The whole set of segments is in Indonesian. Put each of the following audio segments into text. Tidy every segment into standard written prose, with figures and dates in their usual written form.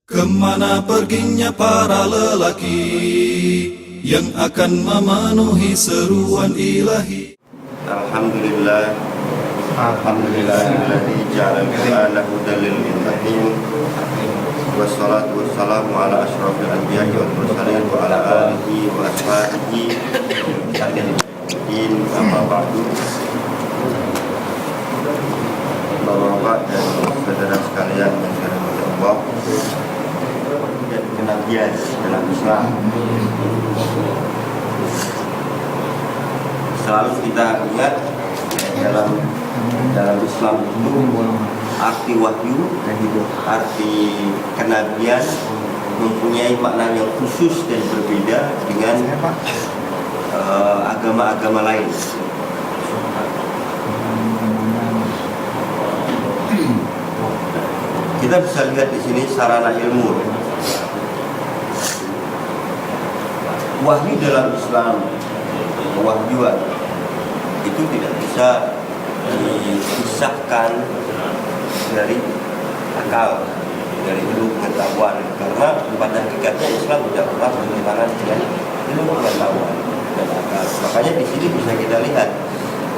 Kemana perginya para lelaki yang akan memenuhi seruan ilahi? Alhamdulillah, alhamdulillahilladzi ja'ala al-Qur'ana hudan lil muttaqin. Wassalatu wassalamu ala asyrofil anbiya'i wal mursalin wa ala alihi wa ashabihi tabi'in amma ba'du. Bapak dan saudara sekalian yang dirahmati Allah, dan kenabian dalam Islam selalu kita ingat dalam Islam itu arti wahyu dan arti kenabian mempunyai makna yang khusus dan berbeda dengan agama-agama lain. Kita bisa lihat di sini sarana ilmu. Wahyu dalam Islam, wahyuan itu tidak bisa dipisahkan dari akal, dari ilmu pengetahuan, karena pada hakikatnya Islam tidak pernah bertentangan dengan ilmu pengetahuan dan akal. Makanya di sini bisa kita lihat,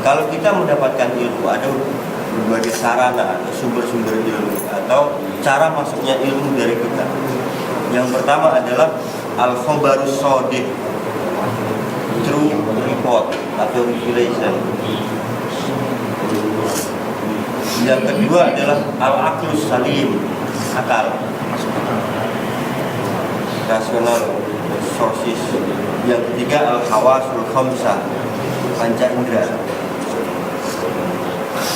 kalau kita mendapatkan ilmu ada berbagai sarana atau sumber-sumber ilmu atau cara masuknya ilmu dari kita. Yang pertama adalah al-khobarus shadiq, true report atau revelation. Yang kedua adalah al-aqlus salim, akal, rational sources. Yang ketiga al-hawasul khamsah, panca indera.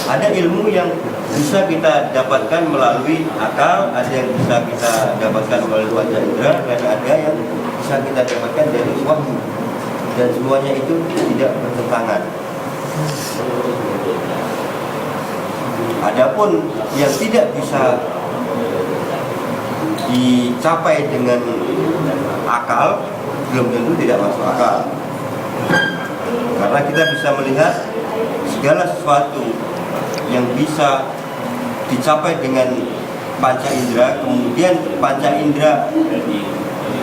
Ada ilmu yang bisa kita dapatkan melalui akal, ada yang bisa kita dapatkan melalui panca indera, dan ada yang bisa kita dapatkan dari wahyu. Dan semuanya itu tidak bertentangan. Adapun yang tidak bisa dicapai dengan akal, belum tentu tidak masuk akal. Karena kita bisa melihat segala sesuatu yang bisa dicapai dengan panca indera, kemudian panca indera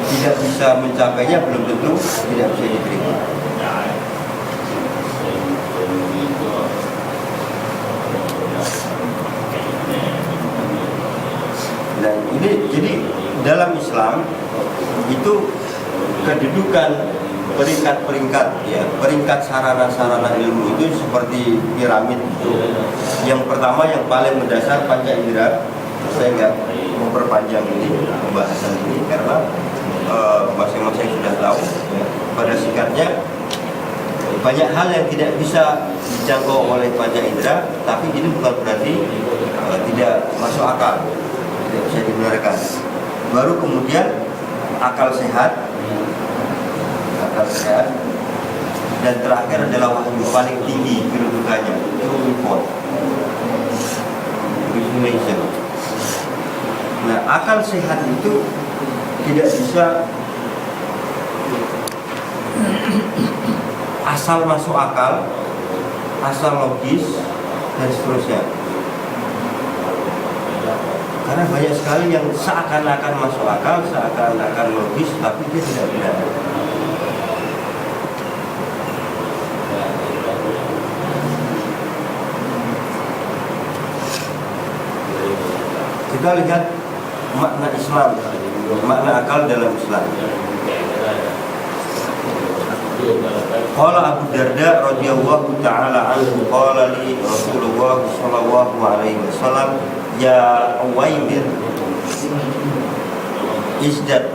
tidak bisa mencapainya, belum tentu tidak bisa diterima. Nah, ini jadi dalam Islam itu kedudukan peringkat-peringkat, ya, peringkat sarana-sarana ilmu itu seperti piramid itu. Yang pertama yang paling mendasar panca indera. Saya nggak memperpanjang ini pembahasan ini karena masing-masing sudah tahu, ya. Pada sikapnya banyak hal yang tidak bisa dijangkau oleh panca indera, tapi ini bukan berarti tidak masuk akal, tidak bisa dibenarkan. Baru kemudian akal sehat, dan terakhir adalah wahyu paling tinggi kedudukannya, true report, revelation. Nah, akal sehat itu tidak bisa asal masuk akal, asal logis, dan seterusnya. Karena banyak sekali yang seakan-akan masuk akal, seakan-akan logis, tapi dia tidak benar. Kita lihat makna Islam, makna akal dalam Islam. Qala Abu Darda radhiyallahu ta'ala anhu, qala li Rasulullah sallallahu alaihi wasallam, ya Uwaimir, izdad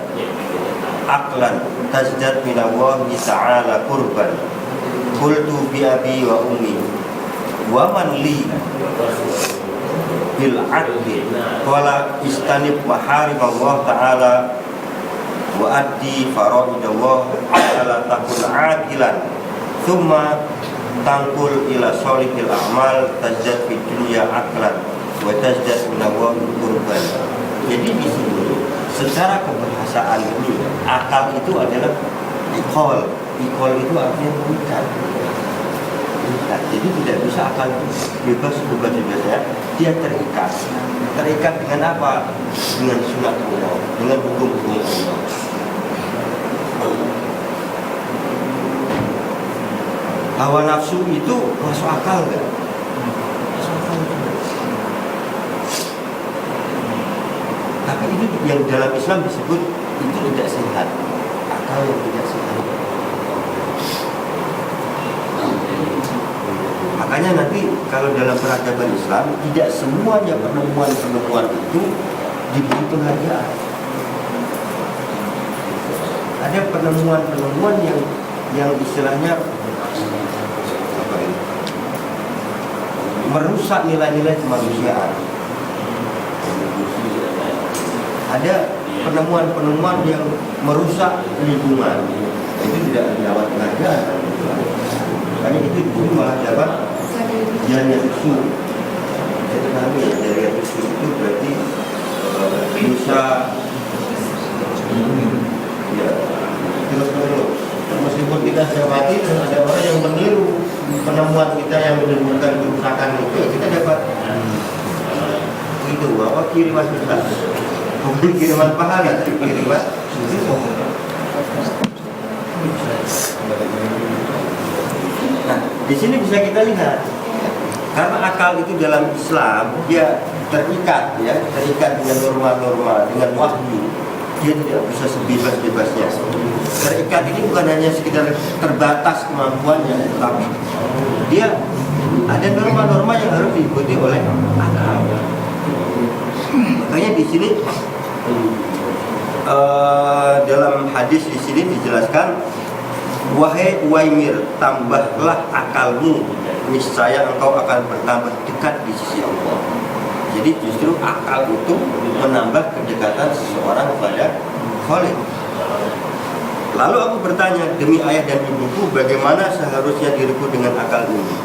aqlan tazdad minallahi ta'ala qurban. Qultu bi abi wa ummi wa man li bil adli, qala istanib maharim Allah ta'ala wa addi faraidallah ta'ala takun adilan thumma tangkul ila solihil a'mal tazdad fid dunya aklan wa tazdad minallahi qurban. Jadi di sini secara kebahasaan dulu, akal itu adalah ikol. Ikol itu artinya mengikat. Nah, jadi tidak bisa akal bebas ya. Dia terikat dengan apa? Dengan sunat Allah, dengan hukum-hukum Allah. Hawa nafsu itu masuk akal nggak? Masuk akal juga. Tapi itu yang dalam Islam disebut itu tidak sehat. Akal yang tidak sehat. Makanya nanti kalau dalam peradaban Islam tidak semuanya penemuan-penemuan itu diberi penghargaan. Ada penemuan-penemuan yang istilahnya merusak nilai-nilai kemanusiaan. Ada penemuan-penemuan yang merusak lingkungan, itu tidak dapat penghargaan. Makanya itu dulu malah dapat jariah usul. Jadi kami jariah usul itu berarti bisa ya terus meskipun kita dapati ada orang yang meniru penemuan kita yang menimbulkan kerusakan itu, kita dapat itu apa kiriman kita, bukan kiriman pahala, tapi kiriman Nah, di sini bisa kita lihat karena akal itu dalam Islam dia terikat dengan norma-norma, dengan wahyu. Dia tidak bisa sebebas-bebasnya. Terikat ini bukan hanya sekedar terbatas kemampuannya, tetapi dia ada norma-norma yang harus diikuti oleh akal. Makanya di sini dalam hadis di sini dijelaskan, wahai Uwaimir, tambahlah akalmu, niscaya engkau akan bertambah dekat di sisi Allah. Jadi justru akal itu menambah kedekatan seseorang kepada Khalik. Lalu aku bertanya, demi ayah dan ibuku, bagaimana seharusnya diriku dengan akal ini?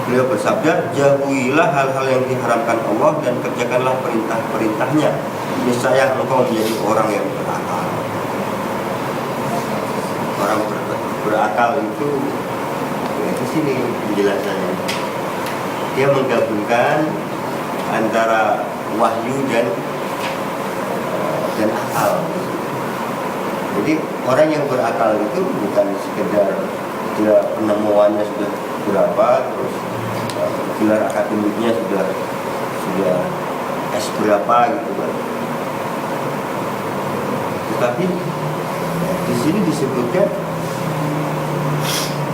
Beliau bersabda, jauhilah hal-hal yang diharamkan Allah dan kerjakanlah perintah-perintahnya. Niscaya engkau menjadi orang yang berakal. Orang berakal itu di sini penjelasannya. Dia menggabungkan antara wahyu dan akal. Jadi orang yang berakal itu bukan sekedar dia penemuannya sudah berapa, terus gelar akademiknya sudah S berapa gitu kan. Tetapi di sini disebutkan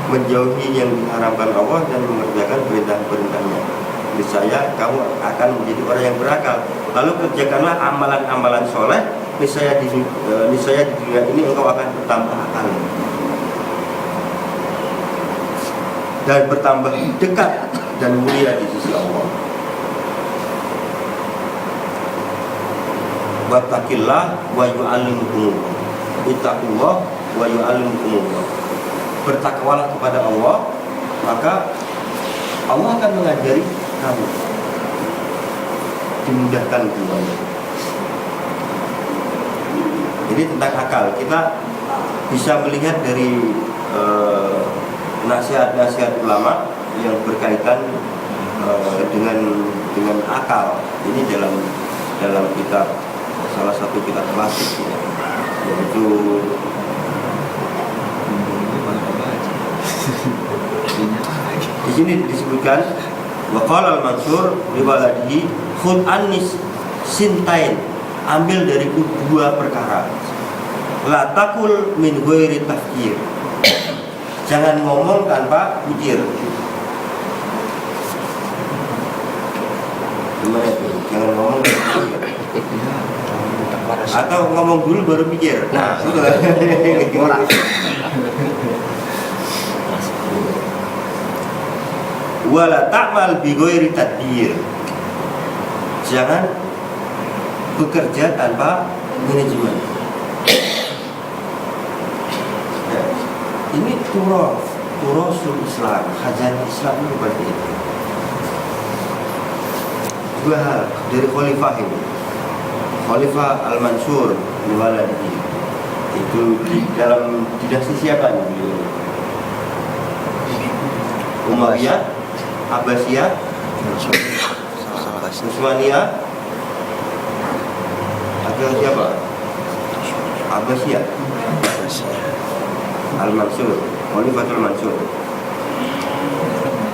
menjauhi yang diharamkan Allah dan mengerjakan perintah-perintahnya. Niscaya kamu akan menjadi orang yang berakal. Lalu kerjakanlah amalan-amalan soleh. Niscaya di dunia ini engkau akan bertambah akal dan bertambah dekat dan mulia di sisi Allah. Wattaqillah wa yu'allimukumullah. Ittaqullah wa yu'allimukumullah. Bertakwalah kepada Allah, maka Allah akan mengajari kamu, dimudahkan semuanya. Jadi tentang akal kita bisa melihat dari nasihat-nasihat ulama yang berkaitan dengan akal. Ini dalam kitab, salah satu kitab klasik ya, yaitu di sini disebutkan waqala al-Mansur liwaladihi khud annis sintain, ambil dariku dua perkara. La takul min ghairi tafkir, jangan ngomong tanpa pikir. Gimana itu? Jangan ngomong tanpa pikir. Atau ngomong dulu baru pikir. Nah, itu gimana? Wala ta'mal bi ghairi tadbir, jangan bekerja tanpa manajemen. Ya, ini turosul Islam, khazanah Islam itu seperti itu. Dua hal dari khalifah ini, Khalifah Al-Mansur Al-Waladi, itu di dalam dinasti siapa nih? Umayyah, Abbasiyah, Utsmaniyah, atau siapa? Abbasiyah, Al-Mansur, Khalifatul Mansur.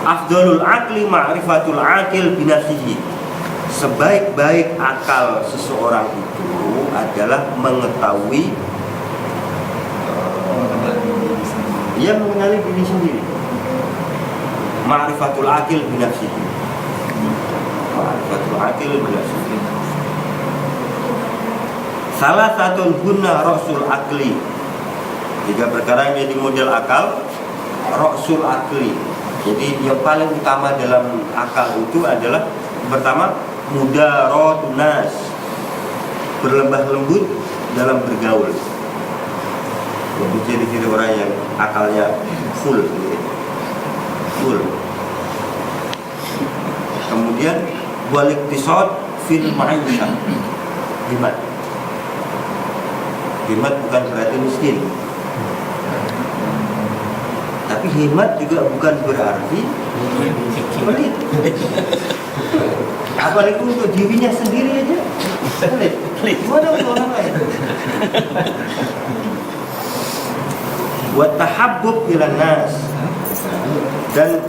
Afdalul aqli ma'rifatul aqil binafsihi. Sebaik-baik akal seseorang itu adalah mengetahui ia mengenali diri sendiri. Ma'rifatul aqil binafsihi. Ma'rifatul aqil binafsihi. Salah satu guna rasul akli. 3 perkara yang jadi model akal, rasul akli. Jadi yang paling utama dalam akal itu adalah pertama mudaratun nas, berlembah lembut dalam bergaul. Itu ciri-ciri orang yang akalnya full, full. Kemudian waliktisad fil ma'isha, hemat. Hemat bukan berarti miskin, tapi hemat juga bukan berarti pelit. Apalagi untuk dirinya sendiri aja pelit. Mana untuk orang lain? Wa tahabbub ilan nas, dan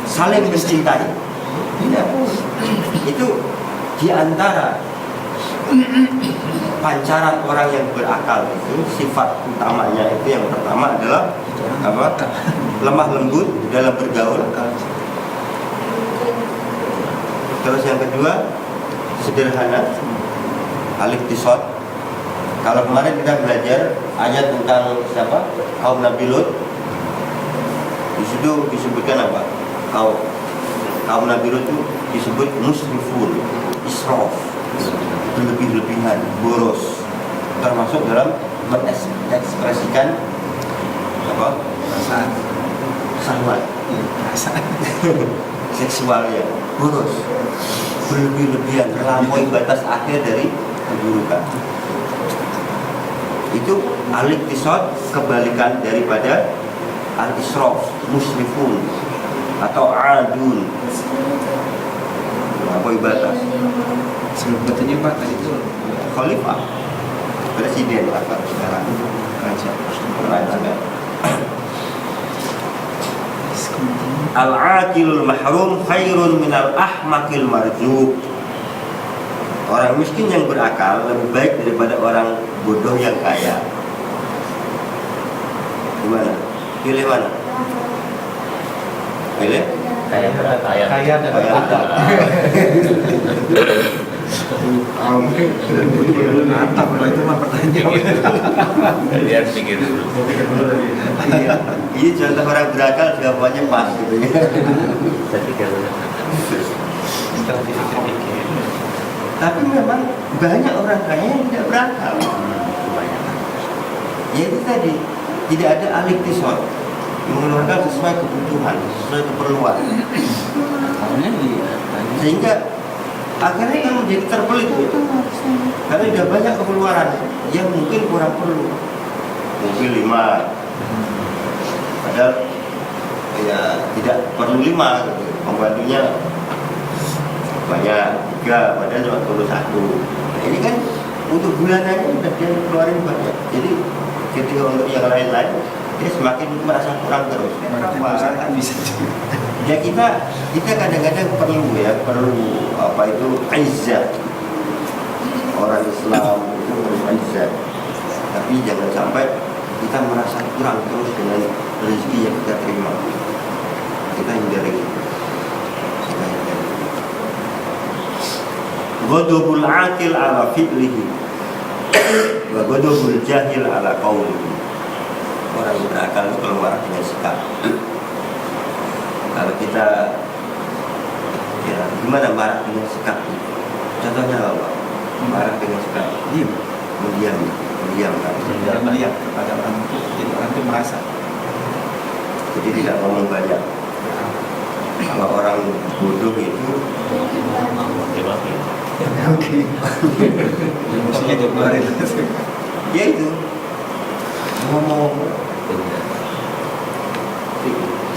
saling mencintai. Itu diantara pancaran orang yang berakal. Itu sifat utamanya. Itu yang pertama adalah apa? Lemah lembut dalam bergaul. Terus yang kedua sederhana, al-iqtisad. Kalau kemarin kita belajar ayat tentang siapa? Kaum Nabi Lut. Di situ disebutkan apa? Kaum Nabi Lut itu disebut musrifun, israf, berlebih-lebihan, boros, termasuk dalam mengekspresikan apa? Syahwat, seksualnya, boros, berlebih-lebihan, melampaui batas akhir dari keburukan. Itu al-iqtisad, kebalikan daripada al-israf, musrifun atau adun, melampaui batas. Sebelum katanya Pak tadi itu Khalifah, presiden apa sekarang, raja. Al-aqilul mahrum khairun minal ahmaqil marzuq. Orang miskin yang berakal lebih baik daripada orang bodoh yang kaya. Gimana? Pilih mana? Pilih? kaya dan Kaya. mantap kalau itu mah pertanyaan. Dia pikir dulu. Iya. Ini contoh orang berakal jawabannya pas gitu ya. Saya pikir dulu. Tapi memang banyak orang kaya yang tidak berakal. Ya itu tadi, tidak ada al-iqtisad, mengeluarkan sesuai kebutuhan, sesuai keperluan. Sehingga akhirnya kan menjadi terpelit gitu. Karena sudah banyak keperluan yang mungkin kurang perlu. Mobil 5, padahal ya tidak perlu 5 gitu. Pembantunya banyak, 3, padahal cuma perlu 1. Nah, ini kan untuk bulanannya sudah dia keluarin banyak. Jadi ketika untuk yang lain-lain dia semakin merasa kurang terus. Bisa Ya kita kadang-kadang perlu apa itu izzah. Orang Islam itu harus izzah. Tapi jangan sampai kita merasa kurang terus dengan rezeki yang kita terima. Kita hindari itu. Ghadabul aqil ala fi'lihi wa ghadabul jahil ala qawlihi. Orang yang berakal itu keluar dengan sikap. Kalau kita ya gimana marah dengan sikap? Contohnya apa? Marah dengan sikap. Mendiam kepada orang itu, jadi orang itu merasa. Jadi tidak ngomong banyak. Kalau orang bodoh itu Oke. Emosinya dikeluarin. ya itu ngomong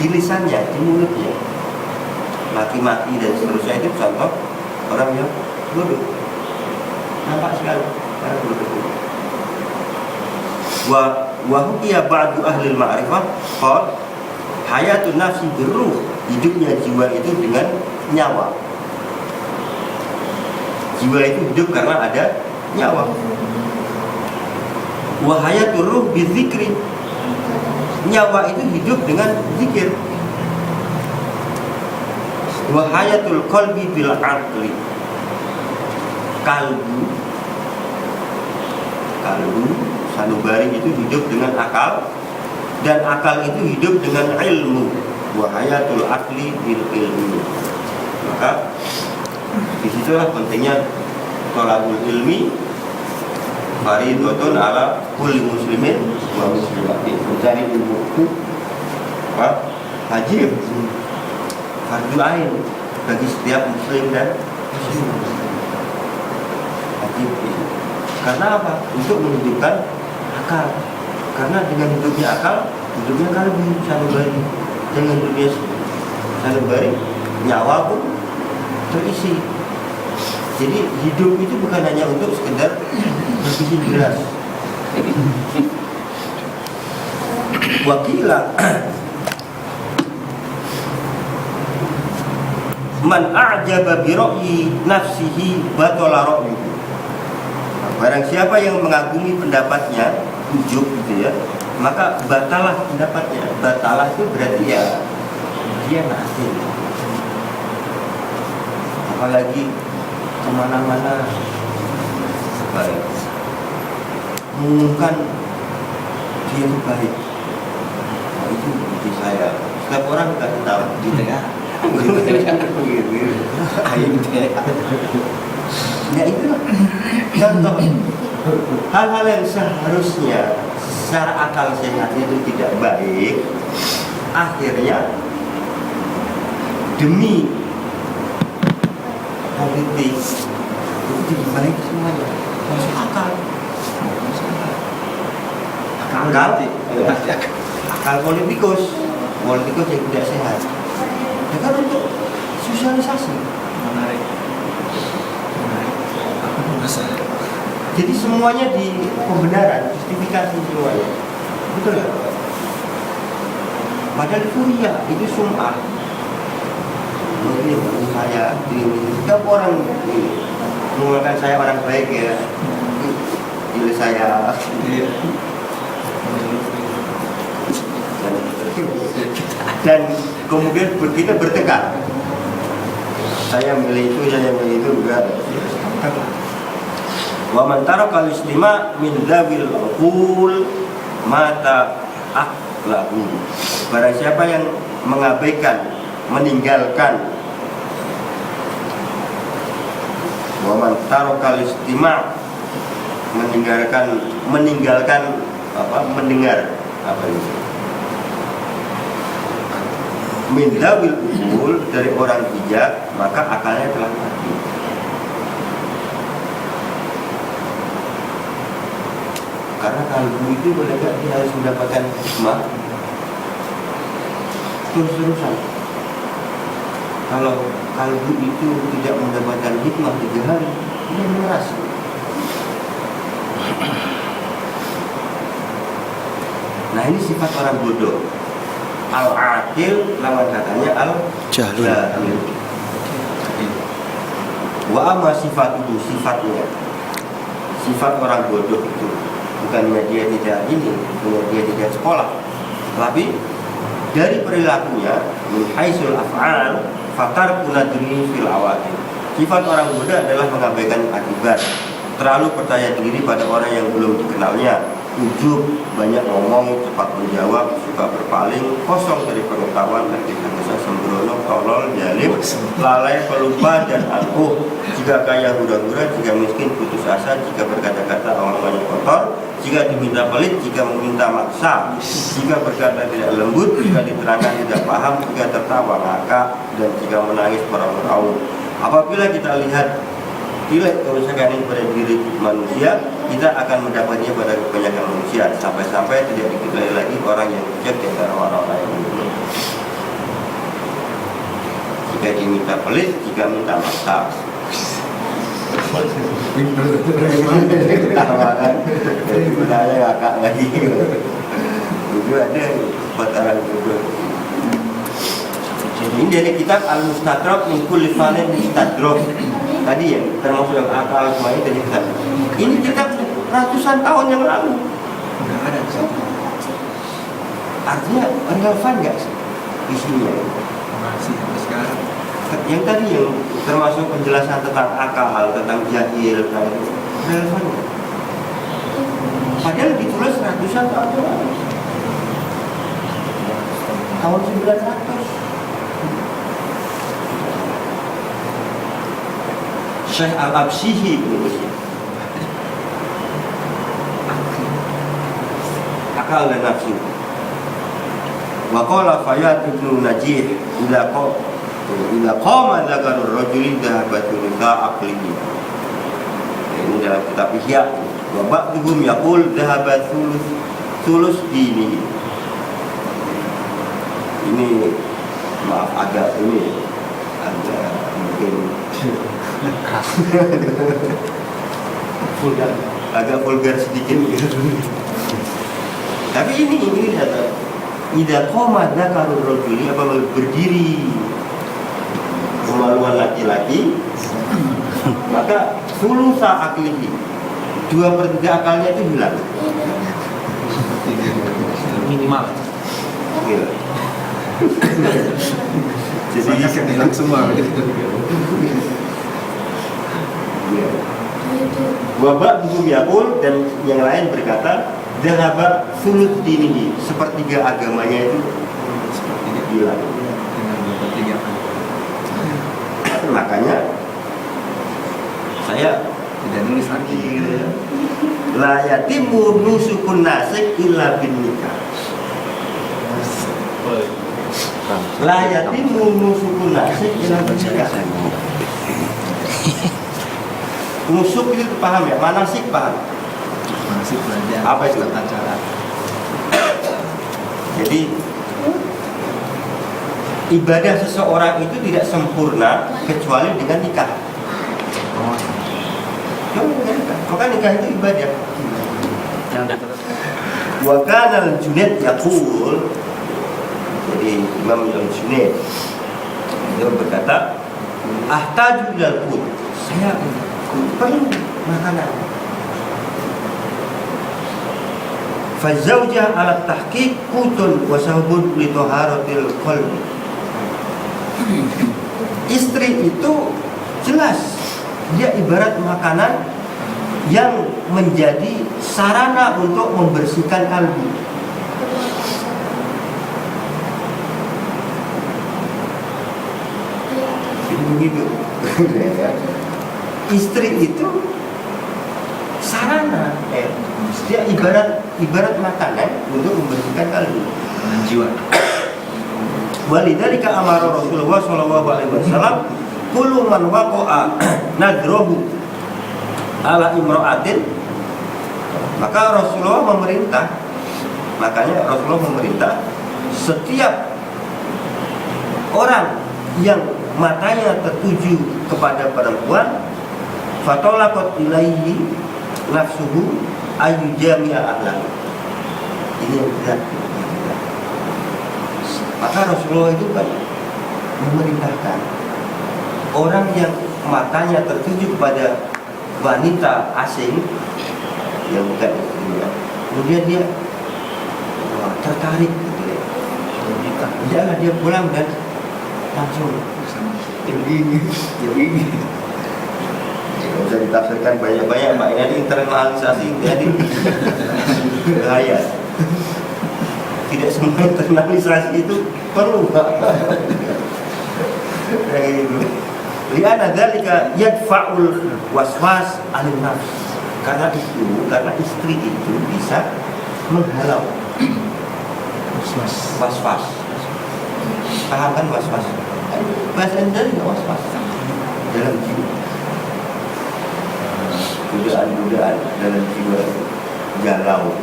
di lisannya, di mulutnya. Maki-maki dan seterusnya itu contoh orang yang bodoh. Nampak sekali orang bodoh. Wa hukiya ba'du ahli ma'rifah qala hayatun nafsi birruh, hidupnya jiwa itu dengan nyawa. Jiwa itu hidup karena ada nyawa. Wa hayatur ruh bizikri, nyawa itu hidup dengan zikir. Wa hayatul qalbi bil aqli, kalbu sanubari itu hidup dengan akal, dan akal itu hidup dengan ilmu. Wa hayatul aqli bil ilmi. Maka disitulah pentingnya thalabul ilmi fardhatun ala kulli muslimin wa muslimatin. Mencari ilmu itu wajib, fardu ain bagi setiap muslim dan muslimah. Wajib itu. Karena apa? Untuk menghidupkan akal. Karena dengan hidupnya akal, hidupnya kalbu sanubari. Dengan hidupnya sanubari, nyawa pun terisi. Jadi hidup itu bukan hanya untuk sekedar berbikin beras. Wakilah man a'jaba bi ra'yi nafsihi batala ra'yuhu. Barang siapa yang mengagumi pendapatnya, ujub gitu ya, maka batalah pendapatnya. Batalah itu berarti ya dia ngasih. Apalagi kemana-mana baik, mengumumkan dia itu baik. Nah, itu bukti saya. Setiap orang kasih tahu di tengah. Ya itulah contoh hal-hal yang seharusnya secara akal sehat itu tidak baik, akhirnya demi politik itu jadi baik semuanya. Masuk akal. Akal politikus yang tidak sehat. Ya kan untuk sosialisasi. Menarik. Jadi semuanya di pembenaran, justifikasi semuanya. Betul ya? Padahal itu ria, itu sum'ah. Ini bukan saya, ini setiap orang mengatakan saya orang baik ya. Ini saya. Dan kemudian kita bertengkar. Saya milih itu, saya milih itu enggak. Wa man taraka al-istima' min dzawil uqul mata aqlahu. Barang siapa yang mengabaikan, meninggalkan, wa man taraka al-istima' meninggalkan mendengar apa itu? Min dzawil uqul, dari orang bijak, maka akalnya telah mati. Karena kalbu itu boleh gak dia harus mendapatkan hikmah terus-terusan. Kalau kalbu itu tidak mendapatkan hikmah 3 hari, dia meras. Nah ini sifat orang bodoh. Al-aqil lawan katanya al-jahil. Wa amma sifat itu, sifatnya, sifat orang bodoh itu bukannya dia tidak dia tidak sekolah, tapi dari perilakunya min haisul af'al fatar kunadri fil awaqib. Sifat orang bodoh adalah mengabaikan akibat, terlalu percaya diri pada orang yang belum dikenalnya, ujub, banyak ngomong, cepat menjawab, suka berpaling, kosong dari pengetahuan, tergesa-gesa, sembrono, tolol, jalim, lalai, pelupa, dan angkuh. Jika kaya hura-hura, jika miskin putus asa, jika berkata-kata omongannya kotor, jika diminta pelit, jika meminta maksa, jika berkata tidak lembut, jika diterangkan tidak paham, jika tertawa ngakak, dan jika menangis meraung-raung. Apabila kita lihat nilai kerusakan ini pada diri manusia, kita akan mendapatnya pada kebanyakan manusia, sampai-sampai tidak diketahui lagi orang yang bijak di antara orang-orang yang bodoh. Jika diminta pelit, jika minta maaf. Ketawa kan, jadi saya ngakak lagi. Itu ada bataran juga. Ini dari kitab Al-Mustadrak min kulli fanin mustadrak. Tadi ya, termasuk yang akal semuanya tadi kita. Ini kitab ratusan tahun yang lalu. Nggak ada di situ. Artinya relevan nggak sih isinya? Masih sampai sekarang. Yang tadi yang termasuk penjelasan tentang akal, tentang jahil, tentang itu relevan nggak? Padahal ditulis ratusan tahun yang lalu. Tahun 900. Syekh Al-Absihi menulisnya. Akal dan nafsu. Wa qala Fayat ibnu Najih ila qama dzakarur rajuli dhahabatu nisa aqlihi. Ini dalam kitab Ihya. Wa ba'dhum yaqul dhahabat sulus dini. Ini maaf agak ini agak mungkin vulgar, agak vulgar sedikit. Tapi ini data. Ida qoma dzakarur rajuli, apa berdiri kemaluan laki-laki, maka sulusa aklihi, 2/3 akalnya itu hilang. Minimal. Iya. Jadi Banyak yang hilang semua. Wabak buku yakul dan yang lain berkata dahaba sulut dinihi, sepertiga agamanya itu Sepertiga hilang. dengan 2/3. Makanya saya Tidak nulis lagi. la yatimu nusukun nasik illa bin nikah. La yatimu nusukun nasik illa bin nikah. Nusuk itu paham ya? Manasik paham? Masih belajar. Apa itu? Tata cara. Jadi ibadah seseorang itu tidak sempurna kecuali dengan nikah. Oh, Maka nikah itu ibadah. Yang udah terus. Wa kana al-Junaid yaqul, jadi Imam al-Junaid dia berkata, ahtaju ilal qut, saya perlu makanan. Fazawjah ala tahqiq qutun wa sahbun li taharatil qalbi. Istri itu jelas dia ibarat makanan yang menjadi sarana untuk membersihkan kalbu. Jadi begitu. Istri itu sarana, dia ibarat makanan untuk membersihkan kalbu. dengan jiwa. Walidzalika amara Rasulullah sallallahu alaihi wasallam kullu man waqa'a nadruhu ala imra'atin, maka Rasulullah memerintah setiap orang yang matanya tertuju kepada perempuan fatolakot ilaihi nafsuhu ayyujami'a ahlahu. Ini yang berat. Maka Rasulullah itu kan memerintahkan orang yang matanya tertuju kepada wanita asing yang bukan istrinya, kemudian dia tertarik gitu ya. Jangan dia pulang dan langsung Ini. tidak usah ditafsirkan banyak-banyak, Pak. Ini internalisasi jadi bahaya. Tidak semua internalisasi itu perlu, Pak. Kayak gitu. Li'anna dzalika yadfa'ul waswas 'anil nafs. Karena istri itu bisa menghalau was-was. Paham kan was-was? Bahasa Indonesia juga was-was dalam jiwa. Godaan-godaan dalam jiwa galau.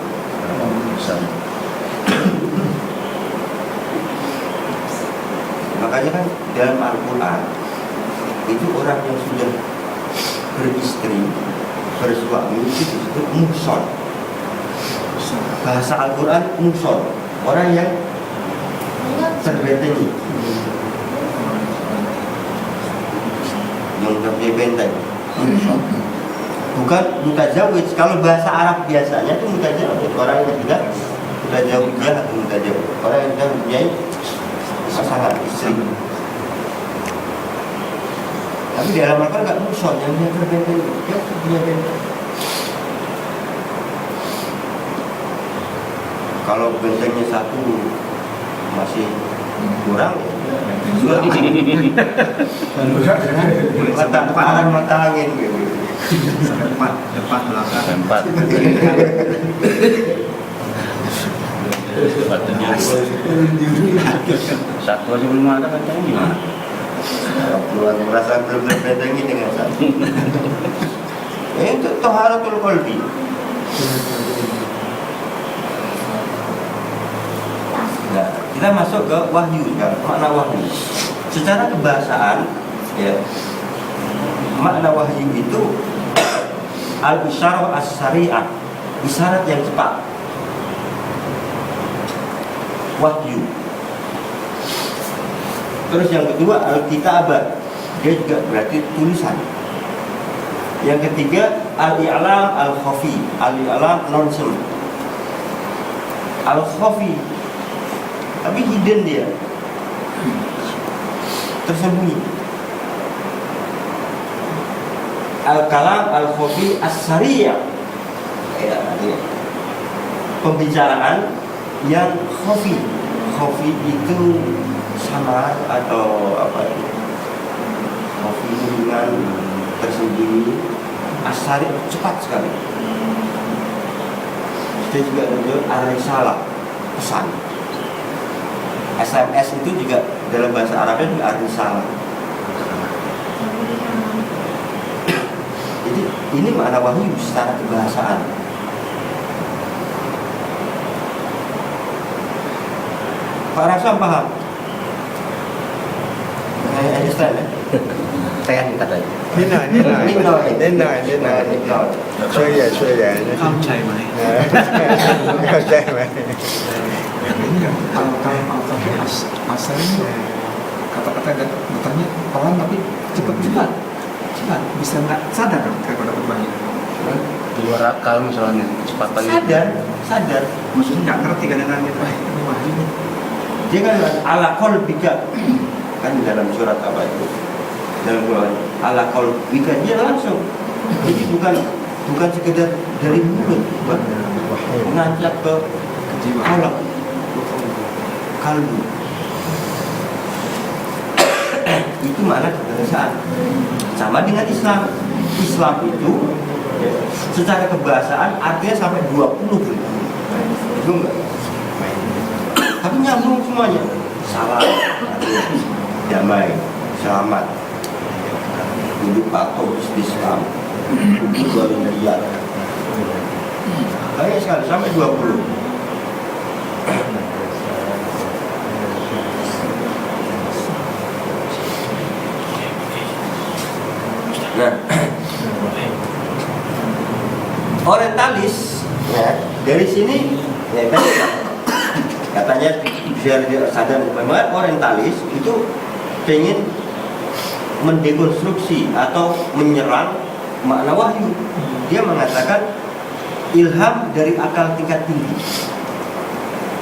Makanya kan dalam Al-Quran itu orang yang sudah beristri, bersuami itu disebut muhson. Bahasa Al-Quran muhson, orang yang terbentengi, yang terpunya benteng. Muhson. Bukan mutajawid. Kalau bahasa Arab biasanya itu mutajawid, orang yang sudah mutajawidiyah atau mutajawid, orang yang sudah mempunyai pasangan istri. Tapi di dalam Al-Quran nggak muhson, yang punya terbenteng, dia punya benteng. Kalau bentengnya satu masih kurang, mata angin gitu. Depan belakang. Empat. Satu aja belum ada katanya gimana? Keluar merasa belum terbentengi dengan satu. Itu taharatul qalbi. Nah, kita masuk ke wahyu sekarang. Makna wahyu. Secara kebahasaan, ya, makna wahyu itu al-isyarah as-sari'ah, isyarat yang cepat. Wahyu. Terus yang kedua al-kitabah, dia juga berarti tulisan. Yang ketiga al-i'lam al-khafi, al-i'lam non-sem, al-khafi, tapi hidden dia, tersembunyi. Al-kalam al-khafi as-sariyah, ya, pembicaraan yang khafi. Khafi itu sama atau apa itu? Khafi dengan tersembunyi, asari cepat sekali. Dia juga disebut ar-risalah, pesan. SMS itu juga dalam bahasa Arabnya juga ar-risalah. Jadi ini makna wahyu secara kebahasaan. Pak Rasam paham? Understand ya? Saya minta tadi. นิดหน่อย นิดหน่อย นิดหน่อย ช่วยเหลือช่วยเหลือ เข้าใจไหม เข้าใจไหม kalau asalnya kata-kata bertanya pelan tapi cepat bisa nggak sadar kan kalau dapat banyak Di luar akal misalnya kecepatannya. Sadar. maksudnya nggak ngerti kadang-kadang gitu ini wahyu Dia kan ala qalbika, kan di dalam surat apa itu? Dalam Quran ala qalbika, dia langsung. Jadi bukan sekedar dari mulut, mengajak ke qalb, kalbu. Itu makna kebahasaan. Sama dengan Islam. Islam itu ya, secara kebahasaan artinya sampai 20 ribu. Itu enggak? Tapi nyambung semuanya. Salam, damai, selamat, hidup atau Islam, hidup lihat. Banyak sekali sampai 20. Nah, orientalis, ya, dari sini, ya kan, katanya biar dia sadar bahwa orientalis itu pengen mendekonstruksi atau menyerang makna wahyu. Dia mengatakan ilham dari akal tingkat tinggi.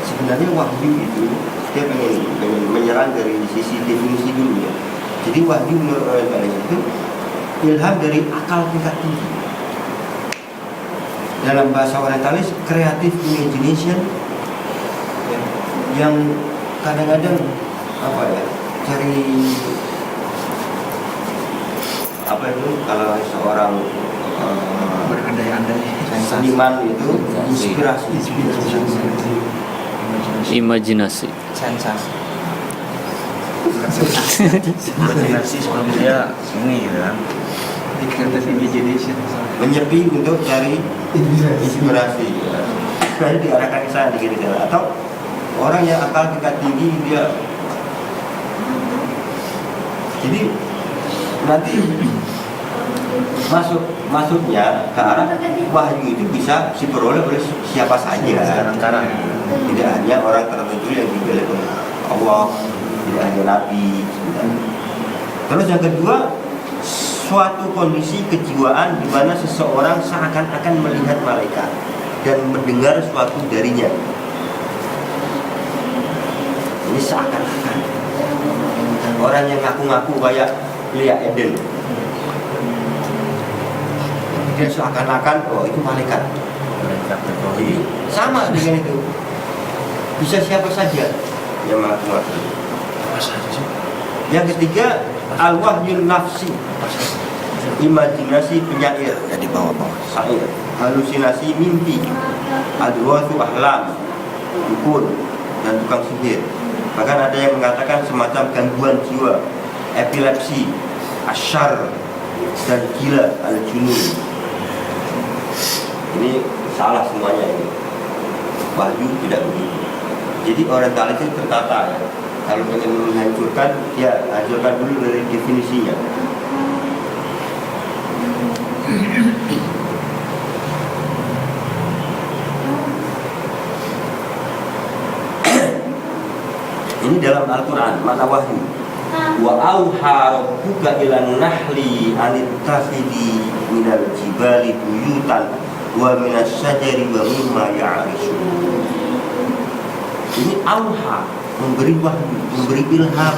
Sebenarnya wahyu itu dia pengen menyerang dari sisi definisi dulu ya. Jadi wahyu menurut orientalis itu ilham dari akal tingkat tinggi. Dalam bahasa orientalis, creative imagination ya, yang kadang-kadang apa ya, cari apa itu kalau seorang berandai-andai seniman itu inspirasi. Imajinasi. sensasi Imajinasi sebelum dia ini gitu kan. di creative imagination Menyepi untuk cari inspirasi. Sebenarnya diarahkan ke sana dikira-kira. Atau orang yang akal tingkat tinggi dia Jadi nanti masuknya ke arah wahyu itu bisa diperoleh oleh siapa saja. Sekarang Tidak hanya orang tertentu yang dipilih oleh Allah, tidak hanya Nabi. Terus yang kedua, suatu kondisi kejiwaan di mana seseorang seakan-akan melihat malaikat dan mendengar suatu darinya. Ini seakan-akan. Orang yang ngaku-ngaku kayak Lia Eden, dia seakan-akan oh itu malaikat. Jadi sama dengan itu. Bisa siapa saja yang mengaku-ngaku. Yang ketiga, al-wahyun nafsi, imajinasi penyair, jadi bawa-bawa. syair, halusinasi mimpi, adwatu ahlam, dukun, dan tukang sihir. Bahkan ada yang mengatakan semacam gangguan jiwa, epilepsi, asyar, dan gila, al-junun. Ini salah semuanya ini. Wahyu tidak begitu. Jadi orientalis itu tertata ya. Kalau ingin menghancurkan, ya hancurkan dulu dari definisinya. Ini dalam Al-Quran, makna wahyu. Wa auha rabbuka ilan nahli anittakhidhi minal jibali buyutan wa minas syajari wa mimma ya'rishun. Ini auha, memberi wahyu, memberi ilham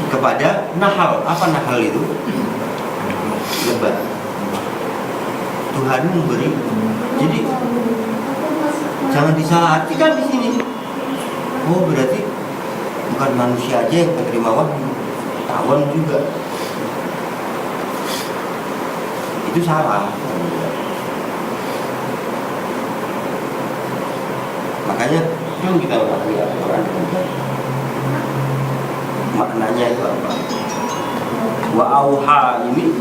kepada nahal. Apa nahal itu? Lebah. Tuhan memberi. Jadi jangan disalahartikan di sini. Oh berarti bukan manusia aja yang menerima wahyu, tawon juga. Itu salah. Makanya yuk kita memahami Al-Quran dengan baik. Maknanya itu apa? Wa auha ini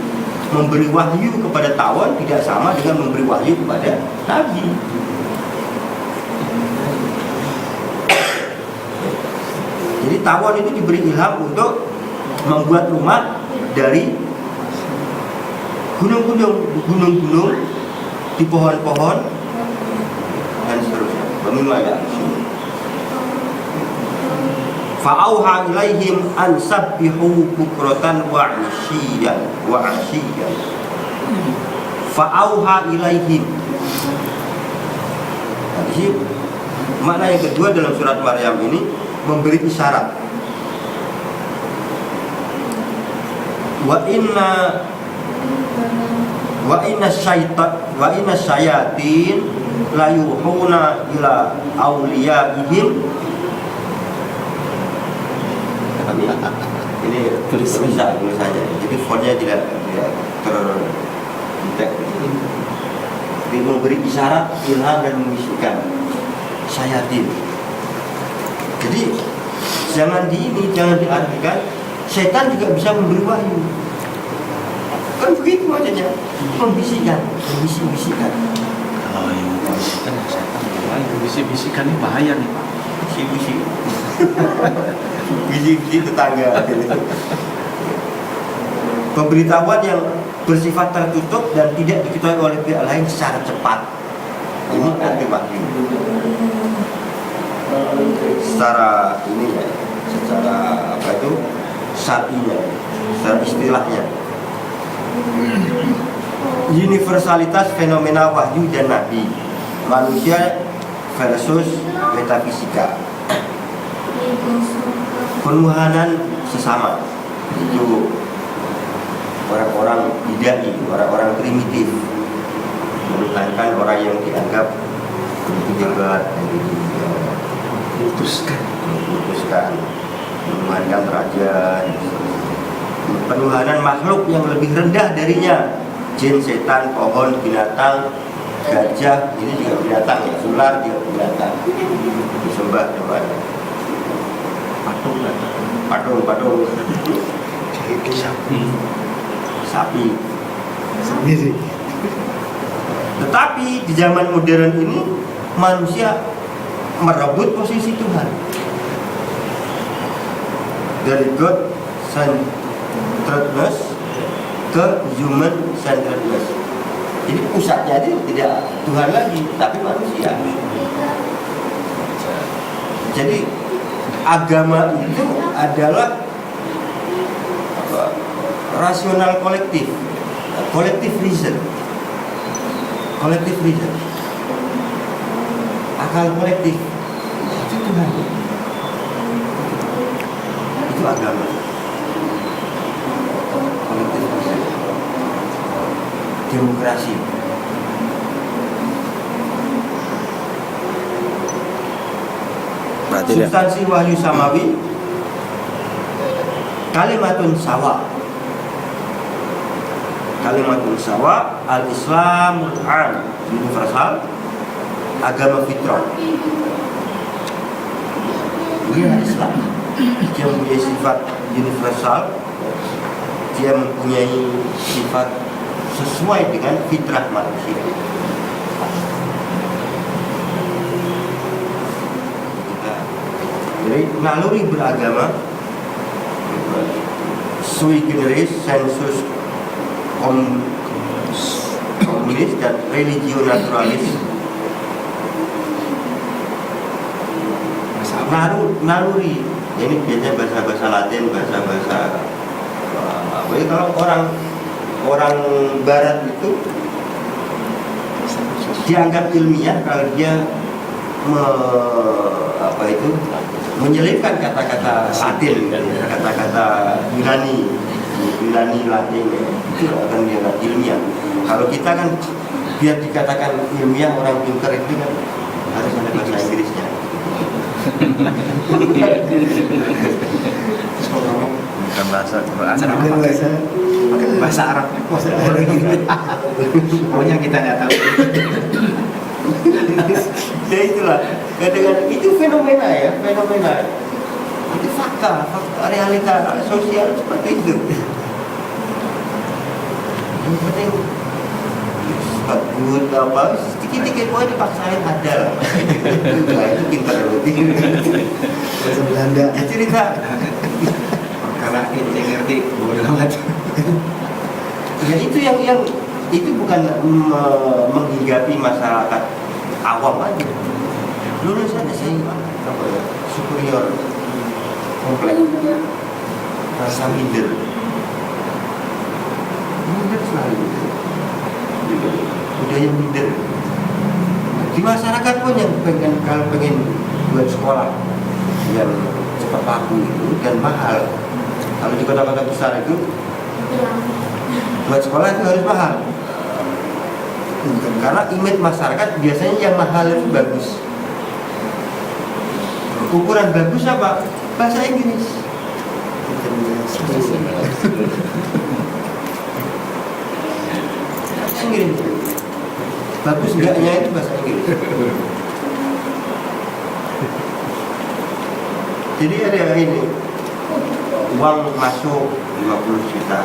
memberi wahyu kepada tawon tidak sama dengan memberi wahyu kepada nabi. Jadi tawon itu diberi ilham untuk membuat rumah dari gunung-gunung di pohon-pohon dan seterusnya. Bagaimana ya? Fa'auha ilaihim an sabbihu bukratan wa asyiyan Fa'auha ilaihim. Jadi makna yang kedua dalam surat Maryam ini memberi isyarat. Wa inna syayatin la yuhuna ila awliyaihim. Ini tulisannya. Jadi fontnya tidak terdetek. Jadi memberi isyarat, ilham dan membisikkan syayatin. Jadi jangan diartikan setan juga bisa memberi wahyu. Kan begitu adanya, membisikkan. Kalau yang membisikkan ya setan. Bisik-bisikan ini bahaya nih Pak. Bisik-bisik. Bisik-bisik tetangga. Pemberitahuan yang bersifat tertutup dan tidak diketahui oleh pihak lain secara cepat. Ini arti wahyu. Secara ini ya, secara apa itu syar'inya, secara istilahnya. Universalitas fenomena wahyu dan nabi, manusia versus metafisika, penuhanan sesama. Itu orang-orang bid'ah, orang-orang primitif menuhankan orang yang dianggap begitu hebat dan memutuskan menuhankan raja, penuhanan makhluk yang lebih rendah darinya, jin, setan, pohon, binatang, gajah, ini juga binatang ya, ular juga binatang, disembah teman. Patung, sapi. Tetapi di zaman modern ini manusia merebut posisi Tuhan. Dari God centeredness ke human centeredness. Jadi pusatnya itu tidak Tuhan lagi, tapi manusia. Jadi agama itu adalah rasional kolektif, reason, akal kolektif. Itu Tuhan. Itu agama. Kolektif reason. Demokrasi. Berarti Substansi wahyu samawi, kalimatun sawa, al-Islamul am, universal, agama fitrah. Dia Islam, dia mempunyai sifat universal, dia mempunyai sifat sesuai dengan fitrah manusia. Jadi naluri beragama, sui generis, sensus komunis dan religio naturalis. Naluri, ini biasanya bahasa Latin, bahasa kalau orang Barat itu dianggap ilmiah kalau dia menyelipkan kata-kata Latin, kata-kata Yunani Latin, itu akan dianggap ilmiah. Kalau kita kan biar dikatakan ilmiah, orang pintar itu kan harus ada bahasa Inggrisnya. bukan bahasa Quran. Pakai bahasa Arab. Pokoknya kita nggak tahu. Ya itulah, kadang-kadang itu fenomena. Itu fakta realita sosial seperti itu. Yang penting bagus apa, sedikit-sedikit pokoknya dipaksain ada lah. Itu pintar lebih. Bahasa Belanda. Cerita. Karena kita ngerti, boleh banget. Ya itu yang itu bukan menghinggapi masyarakat awam aja. Lulus aja saya superior kompleks, rasa minder selalu, budaya minder di masyarakat pun yang pengen buat sekolah yang cepat laku itu dan mahal. Kalau di kota-kota besar itu buat sekolah itu harus mahal. Karena image masyarakat biasanya yang mahal itu bagus. Ukuran bagus apa? Bahasa Inggris. Bahasa Inggris. Bagus enggaknya itu bahasa Inggris. Jadi ada ini, uang masuk 50 juta.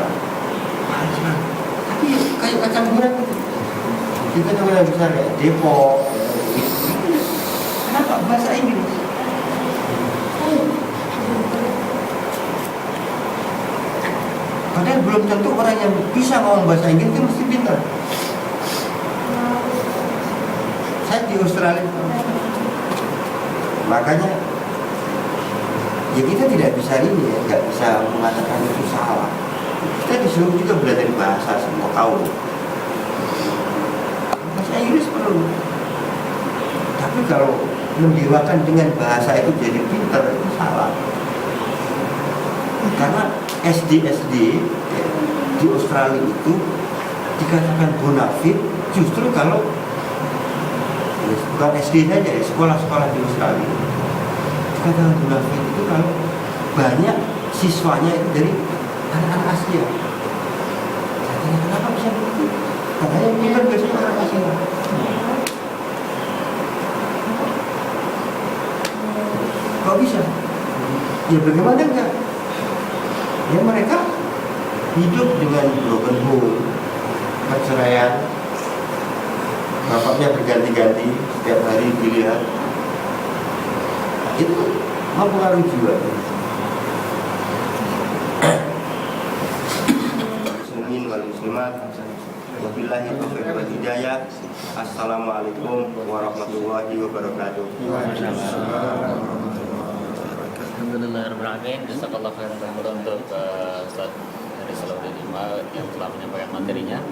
Tapi kayak kacang goreng itu. Kita negara besar ya, Depok. Kenapa bahasa Inggris? Padahal belum tentu orang yang bisa ngomong bahasa Inggris itu mesti pintar. Saya di Australia, makanya ya kita tidak bisa nggak bisa mengatakan itu salah. Kita disuruh juga belajar bahasa semua kaum. Bahasa Inggris perlu. Tapi kalau mendewakan dengan bahasa itu jadi pintar, itu salah. Karena SD di Australia itu dikatakan bonafit justru kalau bukan SD saja, sekolah-sekolah di Australia dikatakan bonafit itu kalau banyak siswanya itu dari anak-anak Asia. Katanya kenapa bisa begitu? Katanya pintar biasanya orang Asia. Kok bisa? Ya bagaimana enggak? Ya mereka hidup dengan broken home, perceraian, bapaknya berganti-ganti setiap hari dilihat. Itu mempengaruhi jiwa. muslimat. Wabillahi taufiq wal hidayah. Assalamualaikum warahmatullahi wabarakatuh. Alhamdulillahirrahmanirrahim. Jazakallah khairan untuk Ustaz dari Salahuddin Ima yang telah menyampaikan materinya.